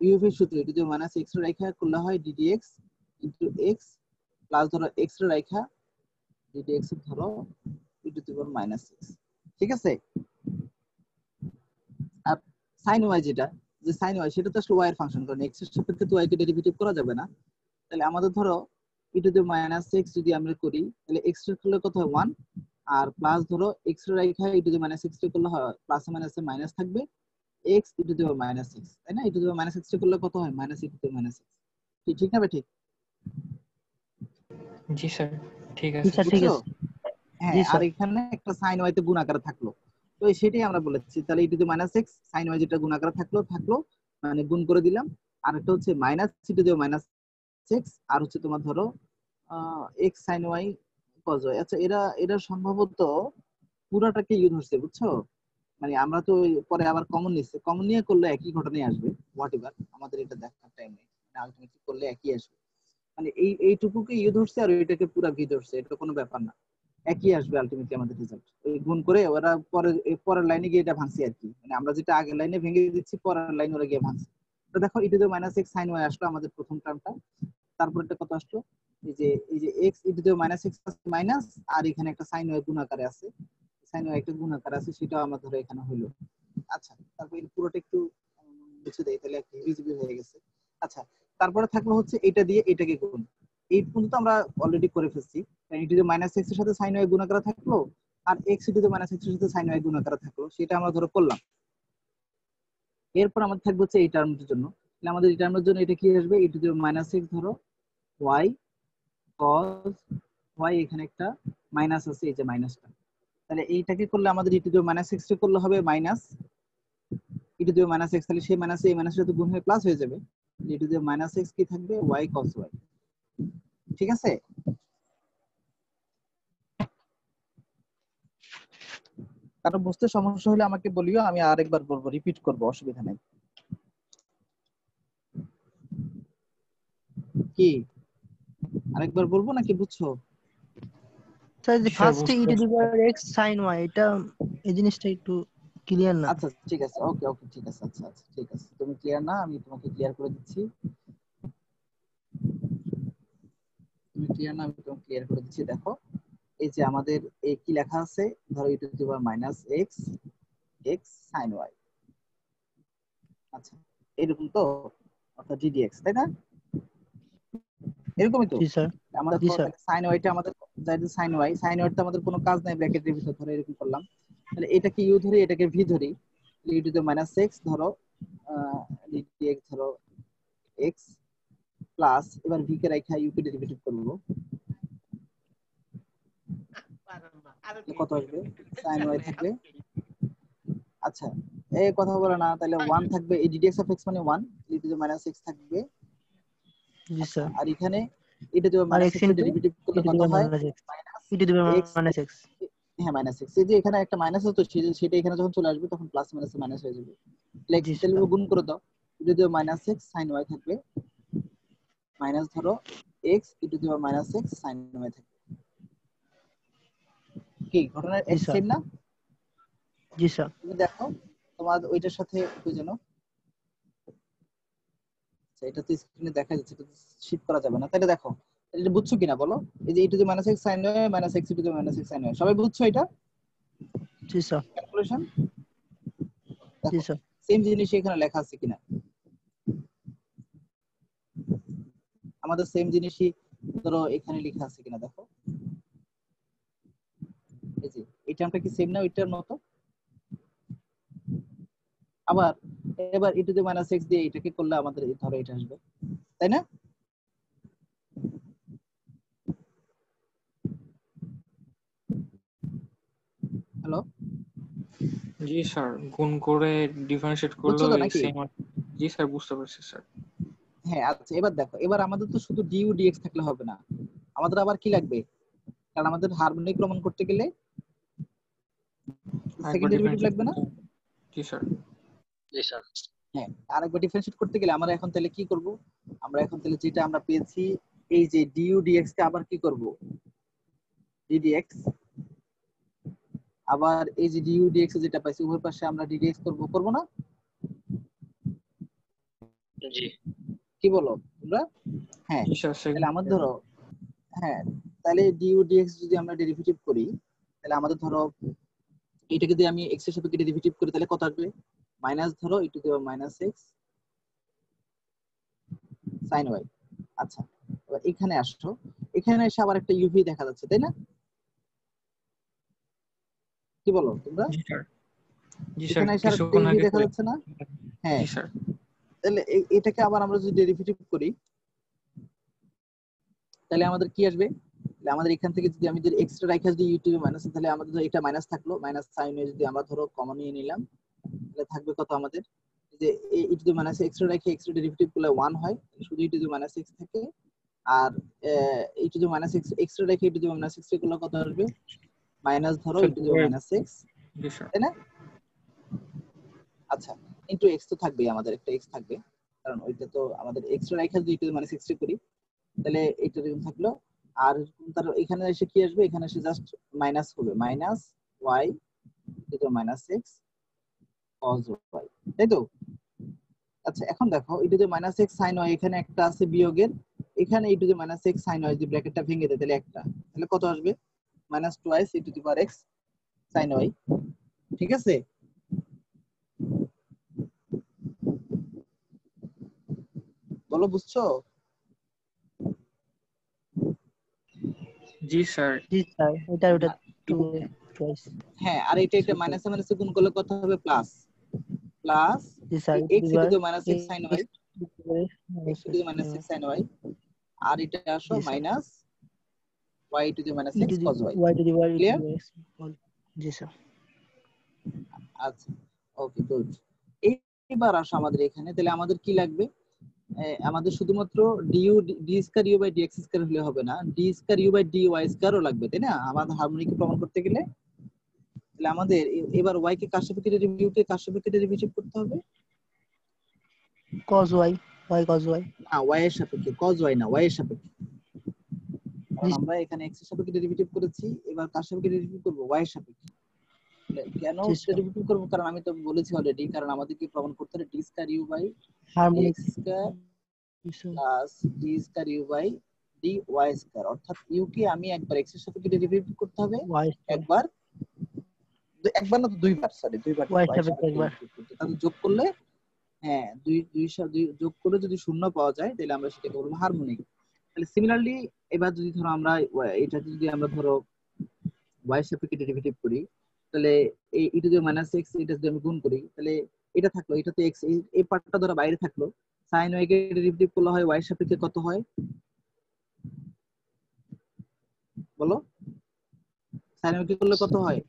ইউভি সূত্র e to the minus x এর রেখা করলে হয় ডিডিএক্স ইন্টু এক্স প্লাস ধরো এক্স এর রেখা ডিডিএক্স অফ ধরো e to the power minus x, ঠিক আছে? আর সাইন ওয়াই যেটা, যে সাইন ওয়াই সেটা তো আসলে ওয়াই এর ফাংশন, কারণ এক্স এর সাপেক্ষে তো ওয়াই কে ডেরিভেটিভ করা যাবে না। তাহলে আমাদের ধরো e to the minus x যদি আমরা করি তাহলে এক্স এর করলে কত হয়? 1, আর প্লাস ধরো এক্স এর রেখা ই টু দি মাইনাস এক্স এর করলে হয় প্লাস মাইনাসে মাইনাস থাকবে x e to the minus x, তাই না? ই টু দি মাইনাস এক্স এর করলে কত হয়? Minus e to the minus x. ঠিক না? ঠিক জি স্যার ঠিক জি আছে। স্যার ঠিক বুঝছো? আছে। হ্যাঁ জি আর স্যার। এখানে একটা সাইন ওয়াই তে গুণ আকারে থাকলো, তো সেটাই আমরা বলেছি। তাহলে e to the minus x sine y যেটা গুণ আকারে থাকলো মানে গুণ করে দিলাম, আর একটা হচ্ছে minus e to the minus x, আর হচ্ছে তোমার ধরো x sine y cos y. আচ্ছা এরা এরা সম্ভবত পুরাটাকে ইউ ধরছে, বুঝছো? মানে আমরা তো পরে আবার কমন নিচ্ছি, কমন নিয়ে করলে একই ঘটনাই আসবে, হোয়াট এভার, আমাদের এটা দেখার টাইম নেই, আলটিমেটলি করলে একই আসবে। মানে এইটুকুকে ইউ ধরছে আর ওইটাকে পুরা ভি ধরছে, এটা কোনো ব্যাপার না, একই আসবে আলটিমেটলি আমাদের রেজাল্ট। ওই গুণ করে ওরা পরের লাইনে গিয়ে এটা ভাঙছে আর কি, মানে আমরা যেটা আগের লাইনে ভেঙে দিচ্ছি পরের লাইনে ওরা গিয়ে ভাঙছে। তো দেখো e to the minus x sine y আসলো আমাদের প্রথম টার্মটা, তারপর এটা কত আসলো? এই যে x e to the minus x minus, আর এখানে একটা সাইন ওয়াই গুণ আকারে আছে, সাইন ওয়াই একটা গুণ আকারে আছে, সেটাও আমরা ধরো এখানে হইলো। আচ্ছা তারপর এই পুরোটা একটু মুছে দেই, তাহলে একটা ভিজিবল হয়ে গেছে। আচ্ছা তারপরে থাকলো হচ্ছে এটা দিয়ে এটাকে গুণ, এই পর্যন্ত আমরা অলরেডি করে ফেলছি। E to the minus x এর সাথে সাইন ওয়াই গুণ আকারে থাকলো, আর x e to the minus x এর সাথে সাইন ওয়াই গুণ আকারে থাকলো, সেটা আমরা ধরো করলাম। এরপর আমাদের থাকবে হচ্ছে এই টার্মটির জন্য, তাহলে আমাদের এই টার্মের জন্য এটা কি আসবে? ই টু দি মাইনাস এক্স ধরো ওয়াই কজ ওয়াই, এখানে একটা মাইনাস আছে, এই যে মাইনাসটা, তাহলে এইটাকে করলে আমাদের ই টু দি মাইনাস এক্স করলে হবে minus e to the minus x, তাহলে সেই মাইনাসে এই মাইনাসের সাথে গুণ হয়ে প্লাস হয়ে যাবে, ই টু দি মাইনাস এক্স কি থাকবে? ওয়াই কস ওয়াই, ঠিক আছে? কারণ বুঝতে সমস্যা হলে আমাকে বলিও, আমি আরেকবার বলবো, রিপিট করবো, অসুবিধা নাই। কি আরেকবার বলবো নাকি বুঝছো? স্যার যে জি স্যার ফার্স্টে ই বুঝতে টু দি পারছি। পাওয়ার এক্স সাইন ওয়াই, এটা এই জিনিসটা একটু ক্লিয়ার না। আচ্ছা ঠিক আছে, ওকে ওকে ঠিক আছে, আচ্ছা আচ্ছা ঠিক আছে, তুমি ক্লিয়ার না, আমি তোমাকে ক্লিয়ার করে দিচ্ছি। তুমি ক্লিয়ার না, আমি তোমাকে ক্লিয়ার করে দিচ্ছি। দেখো এই যে আমাদের এই কি লেখা আছে, ধরো e to the power minus x x sine y, আচ্ছা এরকম তো, অর্থাৎ ডিডিএক্স, তাই না? এরকমই তো জি স্যার। আমাদের জি স্যার। সাইন ওয়াইটা আমাদের যাই সাইন ওয়াইটা আমাদের কোনো কাজ নাই ব্র্যাকেটের ভিতর ধরে এরকম করলাম, তাহলে এটাকে ইউ ধরি এটাকে ভি ধরি, ই টু দ্য মাইনাস এক্স ধরো ডিএক্স ধরো এক্স প্লাস, এবার ভি কে রাখা ইউ কে ডেরিভেটিভ করব, কত আসবে সাইন ওয়াই থাকবে। আচ্ছা এই কথা বলে না, তাহলে 1 থাকবে, এই ডিডিএক্স অফ এক্স মানে 1, e to the minus x থাকবে। জি আচ্ছা স্যার। আর এখানে ই টু দ্য আর মাইনাস এক্স এক্স এর ইনটু ডেরিভেটিভ ই করলে টু কত দি হয় minus x, minus e to the x, minus x. হ্যাঁ মাইনাস এক্স, এই যে এখানে একটা মাইনাস হতো সেটা এখানে যখন চলে আসবে তখন প্লাস মাইনাস মাইনাস হয়ে যাবে, জি তাহলে স্যার। গুণ করে দাও, e to the minus x sine y থাকবে মাইনাস ধরো x e to the minus x sine y থাকবে। কি ঘটনা জি স্যার। সেম না? জি স্যার। তুমি দেখো তোমার ওইটার সাথে কি যেন এটা তো স্ক্রিনে দেখা যাচ্ছে, এটা শিফট করা যাবে না, তাহলে দেখো এটা বুঝছো কিনা বলো, এই যে e to the minus x sine y minus x e to the minus x sine y, সবাই বুঝছো এটা জি স্যার। ক্যালকুলেশন? জি দেখো স্যার। সেম জিনিস এখানে লেখা আছে কিনা, আমাদের সেম জিনিসই ধরো এখানে লেখা আছে কিনা দেখো, এই যে এই টার্মটা কি সেম না ওইটার মতো? আবার এবার ই টু দ্য মাইনাস এক্স দিয়ে এটাকে করলে আমাদের ধরো এটা আসবে, তাই না? হ্যালো জি স্যার, গুণ করে ডিফারেন্সিয়েট বুঝছো করলেও তো এই নাকি? সেম। জি স্যার, বুঝতে পারছি স্যার। হ্যাঁ আচ্ছা এবার দেখো, এবার আমাদের তো শুধু ডিউ ডিএক্স থাকলে হবে না, আমাদের আবার কি লাগবে, কারণ আমাদের হারমোনিক প্রমাণ করতে গেলে আরেকবার সেকেন্ড ডেরিভেটিভ ডিফারেন্সিয়েট লাগবে না? করতে। জি স্যার। জি স্যার। হ্যাঁ আরেকবার ডিফারেন্সিয়েট করতে গেলে আমরা এখন তাহলে কি করব, আমরা এখন তাহলে যেটা আমরা পেয়েছি এই যে ডিউ ডিএক্স কে আবার কি করব ডিডিএক্স, আবার এই যে ডিউ ডিএক্স যেটা পাইছি উভয় পাশে আমরা ডিডিএক্স করব না? জি কি বলো তোমরা? হ্যাঁ জি স্যার, তাহলে সেকেন্ড। আমার ধরো, হ্যাঁ তাহলে ডিউ ডিএক্স যদি আমরা ডেরিভেটিভ করি তাহলে আমাদের ধরো এটাকে যদি আমি এক্স এর সাপেক্ষে ডেরিভেটিভ করি তাহলে কত আসবে মাইনাস ধরো e to the minus x sine y. আচ্ছা এবার এখানে আসছো, এখানে এসে আবার একটা ইউভি দেখা যাচ্ছে তাই না? কি বলো তোমরা? জি স্যার। জি স্যার, এখানে এসে আরেকটা কিছুক্ষণ ইউভি আগে দেখা যাচ্ছে না? হ্যাঁ জি স্যার। তাহলে এটাকে আবার আমরা যদি ডেরিভেটিভ করি তাহলে আমাদের কি আসবে, তাহলে আমাদের এখান থেকে যদি আমি যদি এক্সট্রা রাখা যদি ইউ টু দি মাইনাস, তাহলে আমাদের ধরো এটা মাইনাস থাকলো, মাইনাস সাইন ওয়াই যদি আমরা ধরো কমন নিয়ে নিলাম তাহলে থাকবে কত আমাদের, যে e to the minus extra রেখে এক্সট্রা ডেরিভেটিভ করলে 1 হয়, শুধু e to the minus x থাকে, আর e to the minus x extra রেখে e to the minus x করলে কত আসবে মাইনাস ধরো e to the minus x, জি স্যার। তাই না? আচ্ছা ইনটু এক্স তো থাকবেই, আমাদের একটা এক্স থাকবে, কারণ ওইটা তো আমাদের এক্সট্রা রেখে যদি ই টু দি মাইনাস এক্স করি তাহলে এইটা এরকম থাকলো, আর তার এখানে এসে কি আসবে, এখানে এসে জাস্ট মাইনাস হবে, minus y to the minus x cos y, তাই তো? আচ্ছা এখন দেখো e to the minus x sine y এখানে একটা আছে বিয়োগের, এখানে e to the minus x sine y যদি ব্র্যাকেটটা ভেঙে দেয় তাহলে একটা, তাহলে কত আসবে minus twice e to the power x sine y, ঠিক আছে? বলো বুঝছো? জি স্যার। জি স্যার। ওটা টুয়াইস। হ্যাঁ আর এটা এটা মাইনাসে মাইনাসে গুণ করলে কত হবে প্লাস, প্লাস জি sir. X e to the minus x sine y, x to the minus x sine y, আর এটা আসো জি sir. Minus y to the minus e to x the cos y, y to the y clear? জি sir. আচ্ছা okay good. এইবার আসো আমাদের এখানে, তাহলে আমাদের কি লাগবে, আমাদের শুধুমাত্র d u d square u by d x square হলে হবে না, d square u by d y স্কয়ারও লাগবে, তাই না? আমাদের হারমোনিক প্রমাণ করতে গেলে তাহলে আমাদের এবার ওয়াই কে কার সাপেক্ষে ডেরিভেটিভ কে কার সাপেক্ষে ডেরিভেটিভ করতে হবে, cos y, y cos y। না ওয়াই এর সাপেক্ষে, কজ ওয়াই না ওয়াই এর সাপেক্ষে, কারণ জি আমরা এখানে এক্স এর সাপেক্ষে ডেরিভেটিভ করেছি, এবার কার সাপেক্ষে ডেরিভেটিভ করব ওয়াই এর সাপেক্ষে। কেন জি স্যার। ডেরিভেটিভ করব, কারণ আমি তো বলেছি অলরেডি, কারণ আমাদেরকে প্রমাণ করতে হবে d square u by harmonic. X square জি sir. Plus d square u by d y square, অর্থাৎ ইউ কে আমি একবার এক্স এর সাপেক্ষে ডেরিভেটিভ করতে হবে, y স্কয়ার। একবার একবার না তো দুইবার, সরি দুইবার y ওয়াই সাপেক্ষে একবার। তাহলে যোগ করলে, হ্যাঁ দুই দুই যোগ করে যদি শূন্য পাওয়া যায় তাহলে আমরা সেটাকে বলবো হারমোনিক। তাহলে সিমিলারলি এবার যদি ধরো আমরা এটা যদি আমরা ধরো y এর সাপেক্ষে ডেরিভেটিভ করি, তাহলে এই e to the minus x এটা যদি আমি গুণ করি, তাহলে এটা থাকলো, এটা তো x, এই পার্টটা ধরো বাইরে থাকলো। sin y কে ডেরিভেটিভ করলে হয় y এর সাপেক্ষে কত হয় বলো? sin y কে করলে কত হয়?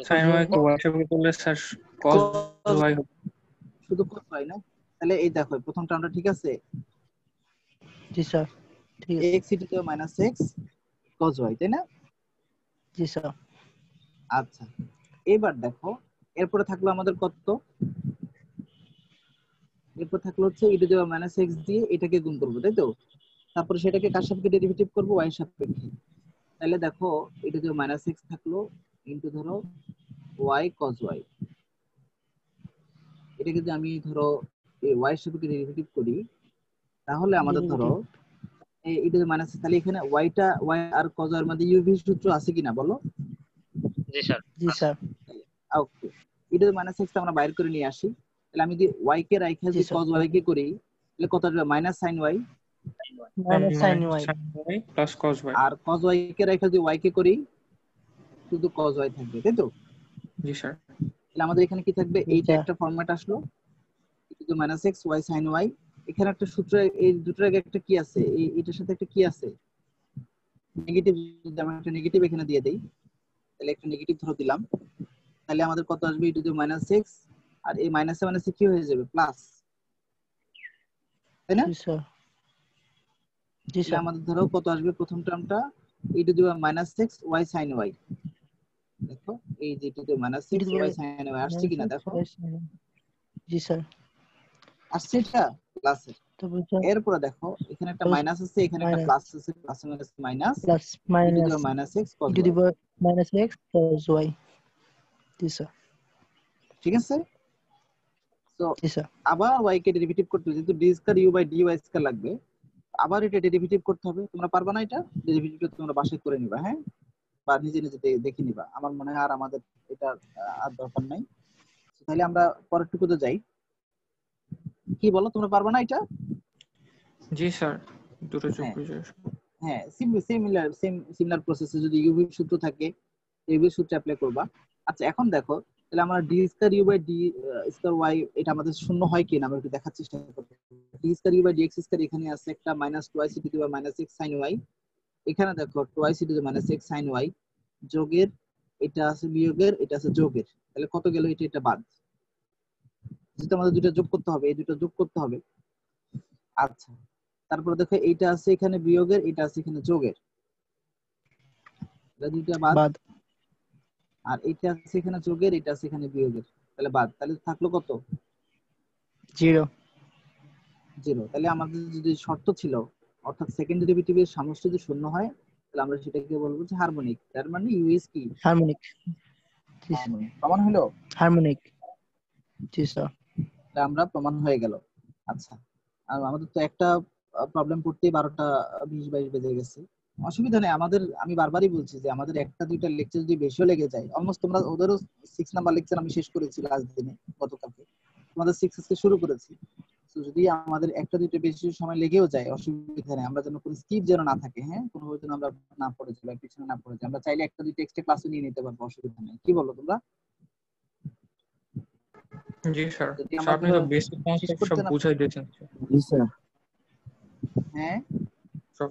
sin y কে y হিসেবে করলে স্যার cos y হবে। শুধু cos y না? তাহলে এই দেখো প্রথম টার্মটা ঠিক আছে, জি স্যার ঠিক আছে। x e to the minus x cos y, তাই না? জি স্যার। আচ্ছা, এবার দেখো এরপরে থাকলো আমাদের কত, এরপর থাকলো হচ্ছে e to the minus x দিয়ে এটাকে গুণ করবো, তাই তো? তারপরে সেটাকে কার সাপেক্ষে ডেরিভেটিভ করবো? y এর সাপেক্ষে। তাহলে দেখো e to the minus x থাকলো ইনটু ধরো y cos y, এটাকে যদি আমি ধরো এই y এর সাপেক্ষে ডেরিভেটিভ করি, তাহলে আমাদের ধরো এই e টু দি মাইনাস, তাহলে এখানে y টা y আর cos y এর মধ্যে u v সূত্র আছে কিনা বলো? জি স্যার। জি sir. Okay, e to the minus x আমরা বাইরে করে নিয়ে আসি। তাহলে আমি যদি y কে রাখি যদি cos y কে করি, তাহলে কত আসবে? Minus sin y, minus sin y sin y plus cos y। আর cos y কে রাখি যদি y কে করি শুধু cos y থাকবে, তাই তো? জি স্যার। তাহলে আমাদের এখানে কি থাকবে? এইটা আচ্ছা। একটা ফরম্যাট আসলো, e to the minus x y sin y। এখানে একটা সূত্র, এই দুটোর আগে একটা কি আছে, এই এটার সাথে একটা কি আছে নেগেটিভ, যদি আমরা একটা নেগেটিভ এখানে দিয়ে দেই, তাহলে একটা নেগেটিভ ধরে দিলাম, তাহলে আমাদের কত আসবে? e to the minus x, আর এই মাইনাসে মাইনাসে কি হয়ে যাবে? প্লাস, তাই না? জি স্যার। জি তাহলে স্যার। আমাদের ধরো কত আসবে? প্রথম টার্মটা e to the minus x y sin y, দেখো এই যে e to the minus x y sin y আসছে কিনা দেখো, জি স্যার। আসছে এটা প্লাসের। তারপর স্যার এরপরে দেখো এখানে একটা মাইনাস আছে, এখানে একটা প্লাস আছে, plus minus minus plus e to the minus minus x cos e to y, the minus x cos y। জি স্যার। ঠিক আছে? তো জি স্যার। আবার y কে ডেরিভেটিভ করতে হবে, যেহেতু d square u by dy square লাগবে, আবার এটা ডেরিভেটিভ করতে হবে। তোমরা পারবা না? এটা ডেরিভেটিভটা তোমরা বাসায় করে নিবা, হ্যাঁ, বা নিজে নিজে দেখে নিবা। আমার মনে হয় আর আমাদের এটা আর দরকার নাই। তাহলে আমরা পরের টুকুতে যাই। কি বলো, তোমরা পারবা না এটা? জি স্যার, দুটো যোগ হ্যাঁ করে যাবে। হ্যাঁ, সিমিলার প্রসেসে যদি ইউভি সূত্র থাকে, ইউভি সূত্র অ্যাপ্লাই করবা। আচ্ছা এখন দেখো, তাহলে আমরা d square u by d square y এটা আমাদের শূন্য হয় কিনা আমরা একটু দেখার চেষ্টা করব। D square u by d x square এখানে আছে একটা minus twice e to the power minus x sine y, এখানে দেখো twice e to the minus x sine y, যোগের এটা আছে বিয়োগের, এটা আছে যোগের, তাহলে কত গেল? এটা এটা বাদ, যেহেতু আমাদের দুটো যোগ করতে হবে, এই দুটো যোগ করতে হবে। আচ্ছা, তারপরে দেখো এইটা আছে এখানে বিয়োগের, এটা আছে এখানে যোগের, এটা দুইটা বাদ, আর এটা আছে এখানে যোগের, এটা আছে এখানে বিয়োগের, তাহলে বাদ, তাহলে থাকলো কত? 0। তাহলে আমাদের যদি শর্ত ছিল, অর্থাৎ সেকেন্ড ডেরিভেটিভের সমষ্টি যদি শূন্য হয়, তাহলে আমরা সেটাকে বলবো যে হারমোনিক। তার মানে ইউএস কি? হারমোনিক। প্রমাণ হলো? হারমোনিক। জি স্যার। এটা আমরা প্রমাণ হয়ে গেল। আচ্ছা, আর আমাদের তো একটা প্রবলেম করতেই 12টা 20-22 বেজে গেছে। অসুবিধা নেই, আমাদের আমি বারবারই বলছি যে আমাদের একটা দুইটা লেকচার যদি বেশিও লেগে যায়, অলমোস্ট তোমরা ওদেরও 6 নাম্বার লেকচার আমি শেষ করেছি লাস্ট দিনে, গতকালকে তোমাদের 6 আজকে শুরু করেছি। তো যদি আমাদের একটা দুইটা বেশি সময় লেগেও যায়, অসুবিধা নেই, আমরা যেন কোনো স্কিপ যেন না থাকে, হ্যাঁ, কোনো যেন আমরা না পড়ে যাই, পিছনে না পড়ে যাই, আমরা চাইলে একটা দুইটা এক্সট্রা ক্লাসও নিয়ে নিতে পারবো, অসুবিধা নেই। কি বলো তোমরা? জি স্যার, যদি আপনি তো বেসিক কনসেপ্ট সব বুঝাই দিয়েছেন। জি স্যার। হ্যাঁ সব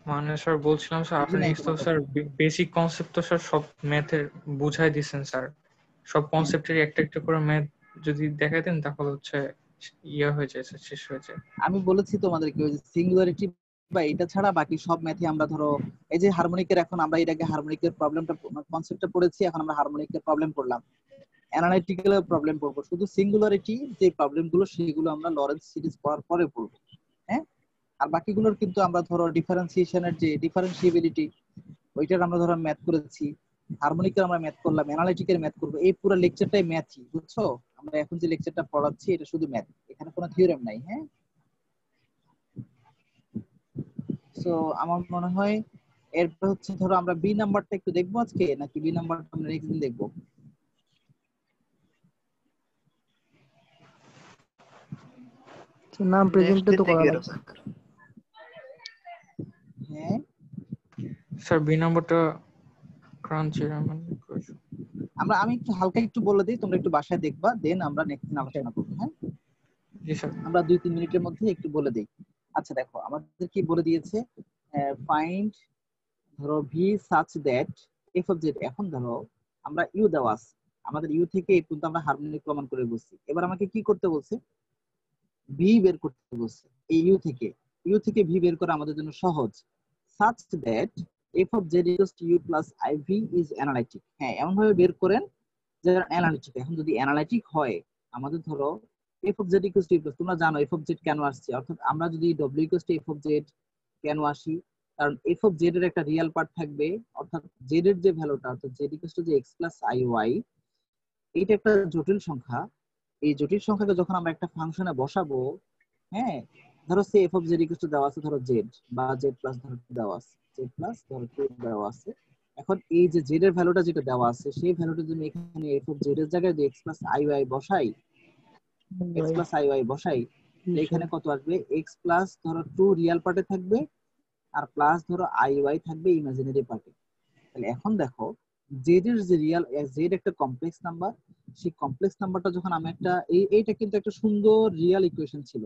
মানে স্যার বলছিলাম স্যার, আপনি তো স্যার বেসিক কনসেপ্ট তো স্যার সব ম্যাথের বুঝাই দিয়েছেন স্যার, সব কনসেপ্টের একটা একটা করে ম্যাথ যদি দেখাইতেন তাহলে হচ্ছে ইয়া হয়ে যায়, শেষ হয়ে যায়। আমি বলেছি তোমাদেরকে ওই যে সিঙ্গুলারিটি বা এটা ছাড়া বাকি সব ম্যাথে আমরা ধরো এই যে হারমোনিকের, এখন আমরা এটাকে হারমোনিকের প্রবলেমটা কনসেপ্টটা পড়েছি, এখন আমরা হারমোনিকের প্রবলেম পড়লাম, অ্যানালিটিক্যাল প্রবলেম পড়বো, শুধু সিঙ্গুলারিটি যে প্রবলেমগুলো সেগুলো আমরা লরেন্স সিরিজ পড়ার পরে পড়বো, হ্যাঁ। আর বাকিগুলোর কিন্তু আমরা ধরো ডিফারেন্সিয়েশনের যে ডিফারেন্সিয়েবিলিটি ওইটার আমরা ধরো ম্যাথ করেছি, হারমোনিকের আমরা ম্যাথ করলাম, অ্যানালিটিকের ম্যাথ করবো, এই পুরো লেকচারটাই ম্যাথই, বুঝছো? আমরা এখন যে লেকচারটা পড়াচ্ছি এটা শুধু ম্যাথ, এখানে কোনো থিওরেম নাই, হ্যাঁ। সো আমার মনে হয় এরপর হচ্ছে ধরো আমরা বি নাম্বারটা একটু দেখবো আজকে, নাকি বি নাম্বারটা আমরা নেক্সট দিন দেখবো? নাম প্রেজেন্টে তো Next করা দিকে লাগবে। হ্যাঁ স্যার বি নাম্বারটা ক্রাঞ্চি রামান ইকুয়েশন। আমি একটু হালকা একটু বলে দিই, তোমরা একটু বাসায় দেখবা, দেন আমরা নেক্সট দিন আলোচনা করবো। হ্যাঁ জি স্যার। আমরা 2-3 মিনিটের মধ্যে একটু বলে দিই। আচ্ছা দেখো আমাদের কি বলে দিয়েছে, ফাইন্ড ধরো V such that f of Z. এখন ধরো আমরা ইউ দেওয়া আছে, আমাদের ইউ থেকে এই পর্যন্ত আমরা হারমোনিক প্রমাণ করে বলছি। এবার আমাকে কি করতে বলছে, ভি বের করতে বলছে। এই ইউ থেকে ভি বের করা আমাদের জন্য সহজ। Such that f of z equals to u plus i v is analytic. হ্যাঁ এমন ভাবে বের করেন যে অ্যানালাইটিক। এখন যদি অ্যানালাইটিক হয় আমাদের ধরো f of z equals to u plus, তোমরা জানো এফ অফ জেড কেন আসছে, অর্থাৎ আমরা যদি W equals to f of Z কেন আসি, কারণ এফ অফ জেড এর একটা রিয়েল পার্ট থাকবে, অর্থাৎ জেড এর যে ভ্যালুটা অর্থাৎ জেড ইকুয়ালস টু যে এক্স প্লাস আই ওয়াই, এইটা একটা জটিল সংখ্যা। এই জটিল সংখ্যাকে যখন আমরা একটা ফাংশনে বসাবো, হ্যাঁ ধরো say f of z equals to দেওয়া আছে ধরো জেড বা জেড প্লাস ধরো দেওয়া আছে, জেড প্লাস ধরো 2 দেওয়া আছে। এখন এই যে জেড এর ভ্যালুটা যেটা দেওয়া আছে সেই ভ্যালুটা যদি এখানে এফ অফ জেড এর জায়গায় যদি এক্স প্লাস আই ওয়াই বসাই, এক্স প্লাস আই ওয়াই বসাই, এখানে কত আসবে, এক্স প্লাস ধরো 2 রিয়েল পার্টে থাকবে আর প্লাস ধরো আই ওয়াই থাকবে ইমাজিনারি পার্টে। তাহলে এখন দেখো জেড এর যে রিয়েল, জেড একটা কমপ্লেক্স নাম্বার, সেই কমপ্লেক্স নাম্বারটা যখন আমি একটা এইটা কিন্তু একটা সুন্দর রিয়েল ইকুয়েশন ছিল,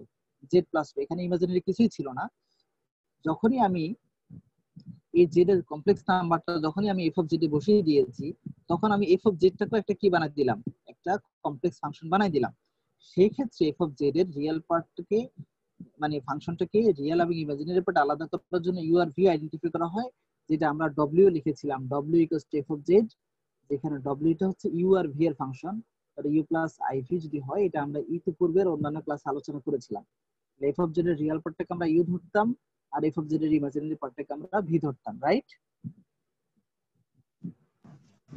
জেড প্লাস এখানে ইমাজিনারি কিছুই ছিল না। যখনই আমি এই জেড এর কমপ্লেক্স নাম্বারটা যখনই আমি এফ অফ জেড এ বসিয়ে দিয়েছি, তখন আমি এফ অফ জেডটাকে একটা কি বানাই দিলাম, একটা কমপ্লেক্স ফাংশন বানাই দিলাম। সেই ক্ষেত্রে এফ অফ জেড এর রিয়েল পার্টটাকে মানে ফাংশনটাকে রিয়েল এবং ইমাজিনারি পার্ট আলাদা করার জন্য ইউ আর ভি আইডেন্টিফাই করা হয়, যেটা আমরা ডব্লিউ লিখেছিলাম, ডব্লিউ equals to f of z, যেখানে ডব্লিউটা হচ্ছে ইউ আর ভি এর ফাংশন। আর ইউ প্লাস আই ভি যদি হয়, এটা আমরা ইতি পূর্বের অন্যান্য ক্লাস আলোচনা করেছিলাম। এফ অফ জেড এর রিয়েল পার্টটাকে আমরা ইউ ধরতাম আর এফ অফ জেড এর ইমাজিনারি পার্টটাকে আমরা ভি ধরতাম, রাইট?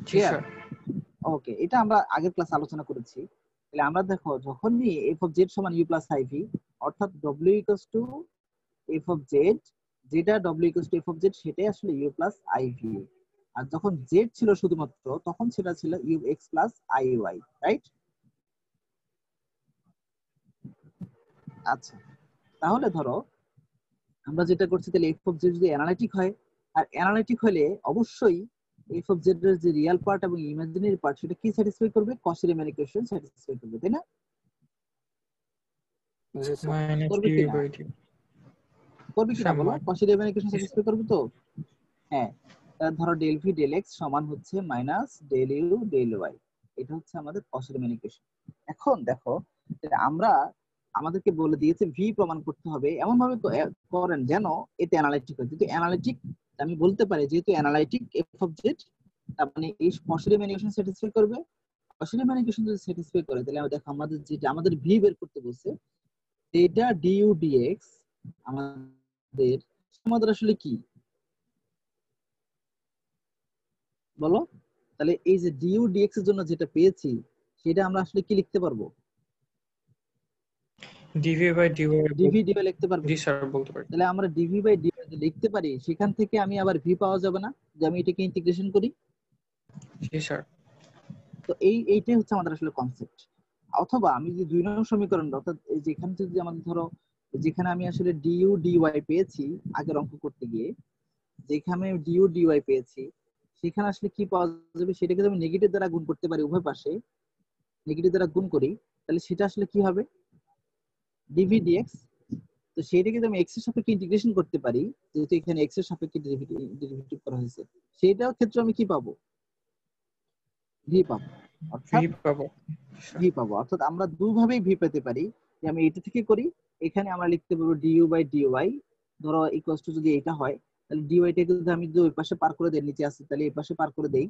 জি স্যার। ওকে, এটা আমরা আগের ক্লাস আলোচনা করেছি। তাহলে আমরা দেখো যখনই এফ অফ জেড সমান ইউ প্লাস আই ভি, অর্থাৎ ডব্লিউ equals to f of z, যেটা ডব্লিউ equals to f of z সেটাই আসলে ইউ প্লাস আই ভি। আর যখন জেড ছিল শুধুমাত্র তখন সেটা ছিল u x plus i y, right? আচ্ছা তাহলে ধরো আমরা যেটা করছি, তাহলে এফ অফ জেড যদি অ্যানালিটিক হয়, আর অ্যানালিটিক হলে অবশ্যই এফ অফ জেড এর যে রিয়েল পার্ট এবং ইমাজিনারি পার্ট সেটা কি স্যাটিসফাই করবে, কসি রিমান ইকুয়েশন স্যাটিসফাই করবে, তাই না? মাইনাস করবে ডিভি কিনা, বাই ডি। করবে কিনা বলো, কসি রিমান ইকুয়েশন স্যাটিসফাই করবে তো? হ্যাঁ ধরো ডেল ভি ডেল এক্স সমান হচ্ছে minus del u del y, এটা হচ্ছে আমাদের কসি রিমান ইকুয়েশন। এখন দেখো আমরা আমাদেরকে বলে দিয়েছে ভি প্রমাণ করতে হবে এমন ভাবে করেন যেন এতে অ্যানালাইটিক হয়। যদি অ্যানালাইটিক আমি বলতে পারি যেহেতু অ্যানালাইটিক এফ অফ জেড, তার মানে এই কসি রিমান ইকুয়েশন স্যাটিসফাই করবে। কসি রিমান ইকুয়েশন যদি স্যাটিসফাই করে তাহলে আমরা দেখো আমাদের যেটা আমাদের ভি বের করতে বলছে, এটা ডিইউ ডিএক্স আমাদের আসলে কি বলো? তাহলে এই যে ডিইউ ডিএক্স এর জন্য যেটা পেয়েছি সেটা আমরা আসলে কি লিখতে পারবো, d v by d y. D v d y লিখতে পারবো। জি স্যার বলতে পারি। তাহলে আমরা ডিভি বাই ডিওয়াই লিখতে পারি, সেখান থেকে আমি আবার ভি পাওয়া যাবে না যে আমি এটাকে ইন্টিগ্রেশন করি? জি স্যার। তো এইটাই হচ্ছে আমাদের আসলে কনসেপ্ট। অথবা আমি যদি 2 নং সমীকরণ অর্থাৎ যেখানে যদি আমাদের ধরো যেখানে আমি আসলে ডিইউ ডিওয়াই পেয়েছি আগের অঙ্ক করতে গিয়ে, যেখানে ডিইউ ডিওয়াই পেয়েছি সেখানে আসলে কি পাওয়া যাবে, সেটাকে যদি আমি নেগেটিভ দ্বারা গুণ করতে পারি, উভয় পাশে নেগেটিভ দ্বারা গুণ করি, তাহলে সেটা আসলে কি হবে, ডিভি ডিএক্স। তো সেইটাকে যদি আমি এক্স এর সাপেক্ষে ইন্টিগ্রেশন করতে পারি, যেহেতু এখানে এক্স এর সাপেক্ষে ডেরিভেটিভ করা হয়েছে, সেইটাও ক্ষেত্রে আমি কি পাবো, ভি পাবো। অর্থাৎ ভি পাবো। ভি পাবো, অর্থাৎ আমরা দুভাবেই ভি পেতে পারি। যে আমি এটা থেকে করি, এখানে আমরা লিখতে পারবো ডিইউ বাই ডিওয়াই, ধরো ইকুয়ালস টু যদি এটা হয় তাহলে ডিওয়াইটাকে যদি আমি ওই পাশে পার করে দেই, নিচে আছে তাহলে এই পাশে পার করে দেই,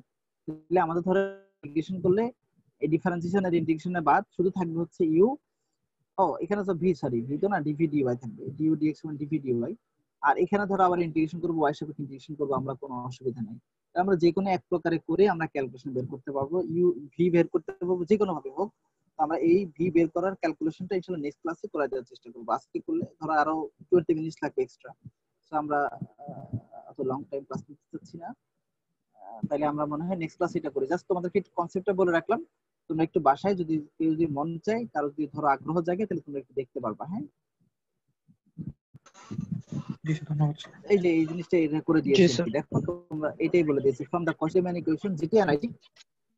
তাহলে আমাদের ধরো ইন্টিগ্রেশন করলে এই ডিফারেন্সিয়েশন আর ইন্টিগ্রেশনের বাদ শুধু থাকবে হচ্ছে ইউ, ও এখানে তো ভি সরি ভি তো না ডিভি ডিওয়াই থাকবে, ডিইউ ডিএক্স মানে ডিভি ডিওয়াই। আর এখানে ধরো আবার ইন্টিগ্রেশন করবো ওয়াই সাপেক্ষে ইন্টিগ্রেশন করবো, আমরা কোনো অসুবিধা নেই। আমরা যে কোনো এক প্রকারে করে আমরা ক্যালকুলেশন বের করতে পারবো, ইউ ভি বের করতে পারবো যে কোনো ভাবে হোক। আমরা এই ভি বের করার ক্যালকুলেশনটা ইনশাআল্লাহ নেক্সট ক্লাসে করে দেওয়ার চেষ্টা করবো। আজকে করলে ধরো আরো 20 মিনিটস লাগবে এক্সট্রা, তো আমরা অত লং টাইম ক্লাস নিতে চাচ্ছি না। তাহলে আমরা মনে হয় নেক্সট ক্লাস এটা করি। জাস্ট তোমাদেরকে কনসেপ্টটা বলে রাখলাম, তোমরা একটু বাসায় যদি কেউ যদি মন চায়, কারো যদি ধরো আগ্রহ জাগে, তাহলে তোমরা একটু দেখতে পারবা। হ্যাঁ জি স্যার, ধন্যবাদ স্যার। এই যে এই জিনিসটা এটা করে জি দিয়েছি আর স্যার। কি। দেখো তোমরা এটাই বলে দিয়েছি ফ্রম দ্য কস্টম্যান ইকুয়েশন, যেটা অ্যানালিটিক,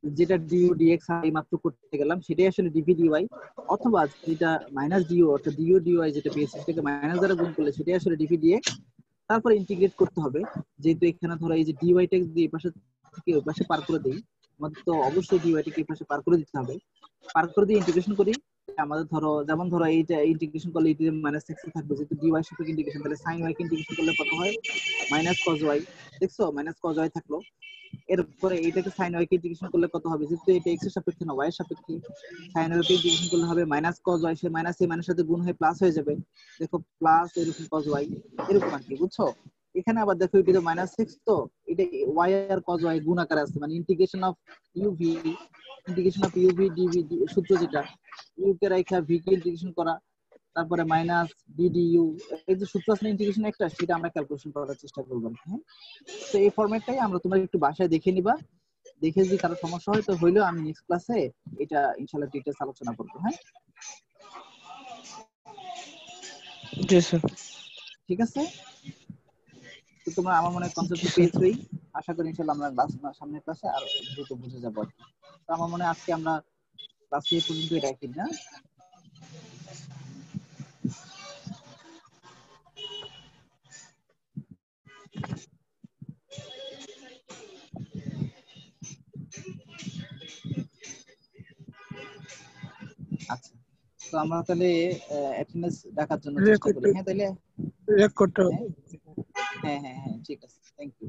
যেটা ডিউ ডিএক্স এই মাত্র করতে গেলাম সেটাই আসলে ডিভি ডিওয়াই, অথবা যেটা মাইনাস ডিও অর্থাৎ ডিও ডিওয়াই যেটা পেয়েছি সেটাকে মাইনাস দ্বারা গুণ করলে সেটাই আসলে ডিভি ডিএক্স। তারপরে ইন্টিগ্রেট করতে হবে, যেহেতু এখানে ধরো এই যে ডিওয়াই টা যদি এই পাশে থেকে ওই পাশে পার করে দেই, আমাদের তো অবশ্যই ডিওয়াই টাকে এই পাশে পার করে দিতে হবে। পার করে দিয়ে ইন্টিগ্রেশন করি, আমাদের ধরো যেমন ধরো এইটা ইন্টিগ্রেশন করলে ইটি মাইনাস সিক্স থাকবে, যেহেতু ডিওয়াই সাপেক্ষে ইন্টিগ্রেশন, তাহলে সাইন ওয়াই কে ইন্টিগ্রেশন করলে কত হয়, মাইনাস কজ ওয়াই। দেখছো মাইনাস কজ ওয়াই থাকলো। এরপরে এইটাকে সাইন ওয়াই কে ইন্টিগ্রেশন করলে কত হবে, যেহেতু এটা এক্স এর সাপেক্ষে না ওয়াই এর সাপেক্ষে, সাইন ওয়াই কে ইন্টিগ্রেশন করলে হবে মাইনাস কজ ওয়াই, সে মাইনাস এই মাইনাস সাথে গুণ হয়ে প্লাস হয়ে যাবে। দেখো প্লাস এরকম কজ ওয়াই, এরকম আর কি, বুঝছো? এখানে আবার দেখো এটা তো মাইনাস সিক্স, তো এটা ওয়াই আর কজ ওয়াই গুণ আকারে আছে, মানে integration of u v, integration of u v d v সূত্র যেটা, ইউ কে রাখা ভি কে ইন্টিগ্রেশন করা, তারপরে মাইনাস ডিডিইউ, এই যে সূত্র আছে ইন্টিগ্রেশন একটা, সেটা আমরা ক্যালকুলেশন করার চেষ্টা করব। হ্যাঁ, তো এই ফরম্যাটটাই আমরা তোমরা একটু বাসায় দেখে নিবা, দেখে যদি কারো সমস্যা হয় তো হইলেও আমি নেক্সট ক্লাসে এটা ইনশাআল্লাহ ডিটেইলস আলোচনা করব। হ্যাঁ, জি স্যার। ঠিক আছে। তো তোমরা আমার মনে হয় কনসেপ্ট জি স্যার। পেয়েছই, আশা করি ইনশাআল্লাহ আমরা সামনের ক্লাসে আর দ্রুত বুঝে যাব আর কি। তো আমার মনে হয় আজকে আমরা ক্লাসে এই পর্যন্তই রাখি না। আচ্ছা, তো আমরা তাহলে অ্যাটেন্ডেন্স ডাকার জন্য চেষ্টা করি। হ্যাঁ তাহলে, রেকর্ডটা হ্যাঁ হ্যাঁ হ্যাঁ, ঠিক আছে, থ্যাংক ইউ।